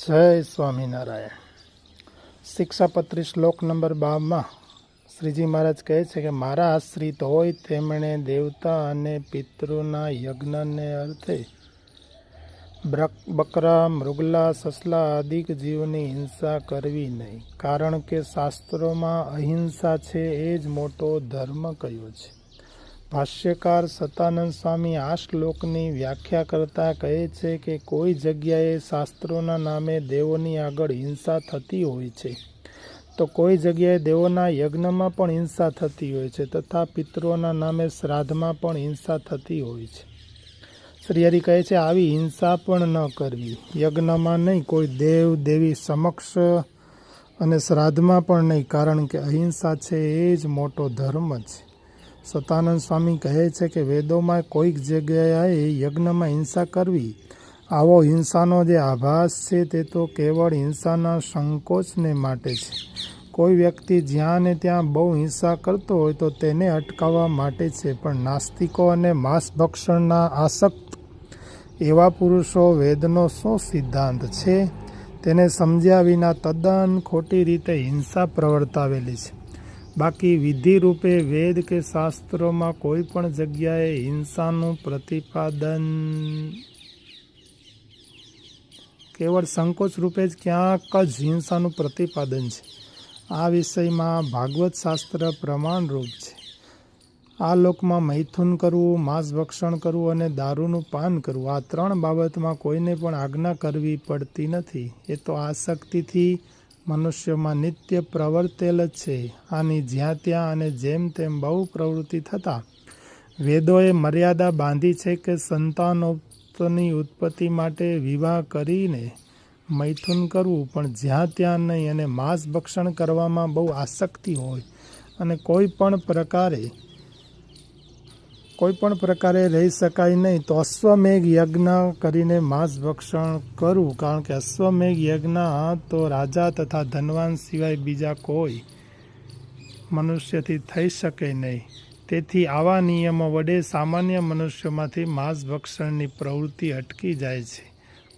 જય સ્વામિનારાયણ। શિક્ષાપત્રી શ્લોક નંબર 12 શ્રીજી મહારાજ કહે છે કે મારા આશ્રિત હોય તેમણે દેવતા અને પિતૃના યજ્ઞને અર્થે બકરા, મૃગલા, સસલા આદિક જીવની હિંસા કરવી નહીં, કારણ કે શાસ્ત્રોમાં અહિંસા છે એ જ મોટો ધર્મ કહ્યો છે। ભાષ્યકાર સતાનંદ સ્વામી આ શ્લોકની વ્યાખ્યા કરતા કહે છે કે કોઈ જગ્યાએ શાસ્ત્રોના નામે દેવોની આગળ હિંસા થતી હોય છે, તો કોઈ જગ્યાએ દેવોના યજ્ઞમાં પણ હિંસા થતી હોય છે, તથા પિતૃઓના નામે શ્રાદ્ધમાં પણ હિંસા થતી હોય છે। શ્રીહરિ કહે છે આવી હિંસા પણ ન કરવી, યજ્ઞમાં નહીં, કોઈ દેવ દેવી સમક્ષ અને શ્રાદ્ધમાં પણ નહીં, કારણ કે અહિંસા છે એ જ મોટો ધર્મ છે। સતાનંદ સ્વામી કહે છે કે વેદોમાં કોઈક જગ્યાએ યજ્ઞમાં હિંસા કરવી, આવો હિંસાનો જે આભાસ છે તે તો કેવળ હિંસાના સંકોચને માટે છે। કોઈ વ્યક્તિ જ્યાં ને ત્યાં બહુ હિંસા કરતો હોય તો તેને અટકાવવા માટે છે, પણ નાસ્તિકો અને માંસભક્ષણના આસક્ત એવા પુરુષો વેદનો શું સિદ્ધાંત છે તેને સમજ્યા વિના તદ્દન ખોટી રીતે હિંસા પ્રવર્તાવેલી છે। બાકી વિધિ રૂપે વેદ કે શાસ્ત્રોમાં કોઈ પણ જગ્યાએ હિંસાનું પ્રતિપાદન કેવળ સંકોચ રૂપે જ ક્યાંક જ હિંસાનું પ્રતિપાદન છે। આ વિષયમાં ભાગવત શાસ્ત્ર પ્રમાણરૂપ છે। આ લોકમાં મૈથુન કરવું, માંસભક્ષણ કરવું અને દારૂનું પાન કરવું, આ ત્રણ બાબતમાં કોઈને પણ આજ્ઞા કરવી પડતી નથી। એ તો આસક્તિથી મનુષ્યમાં નિત્ય પ્રવર્તેલ જ છે। આની જ્યાં ત્યાં અને જેમ તેમ બહુ પ્રવૃત્તિ થતાં વેદોએ મર્યાદા બાંધી છે કે સંતાનોની ઉત્પત્તિ માટે વિવાહ કરીને મૈથુન કરવું, પણ જ્યાં ત્યાં નહીં, અને માંસ ભક્ષણ કરવામાં બહુ આસક્તિ હોય અને કોઈ પણ પ્રકારે રહી શકાય નહીં, તો અશ્વમેઘ યજ્ઞ કરીને માંસ ભક્ષણ કરવું, કારણ કે અશ્વમેઘ યજ્ઞ તો રાજા તથા ધનવાન સિવાય બીજા કોઈ મનુષ્યથી થઈ શકે નહીં। તેથી આવા નિયમો વડે સામાન્ય મનુષ્યમાંથી માંસ ભક્ષણની પ્રવૃત્તિ અટકી જાય છે।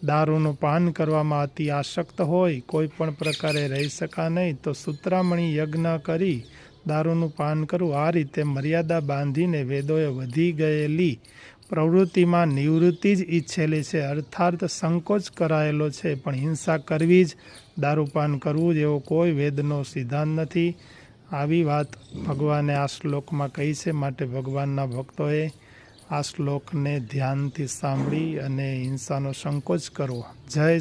દારૂનું પાન કરવામાં અતિ આસક્ત હોય, કોઈ પણ પ્રકારે રહી શકા નહીં, તો સૂત્રામણી યજ્ઞ કરી દારૂનું પાન કરવું, આ રીતે મર્યાદા બાંધીને વેદોએ વધી ગયેલી પ્રવૃત્તિમાં નિવૃત્તિ જ ઈચ્છેલી છે, અર્થાત સંકોચ કરાયેલો છે, પણ હિંસા કરવી જ, દારૂપાન કરવું જ એવો કોઈ વેદનો સિદ્ધાંત નથી। આવી વાત ભગવાને આ શ્લોકમાં કહી છે, માટે ભગવાનના ભક્તોએ આ શ્લોકને ધ્યાનથી સાંભળી અને હિંસાનો સંકોચ કરવો। જય સ્વામી।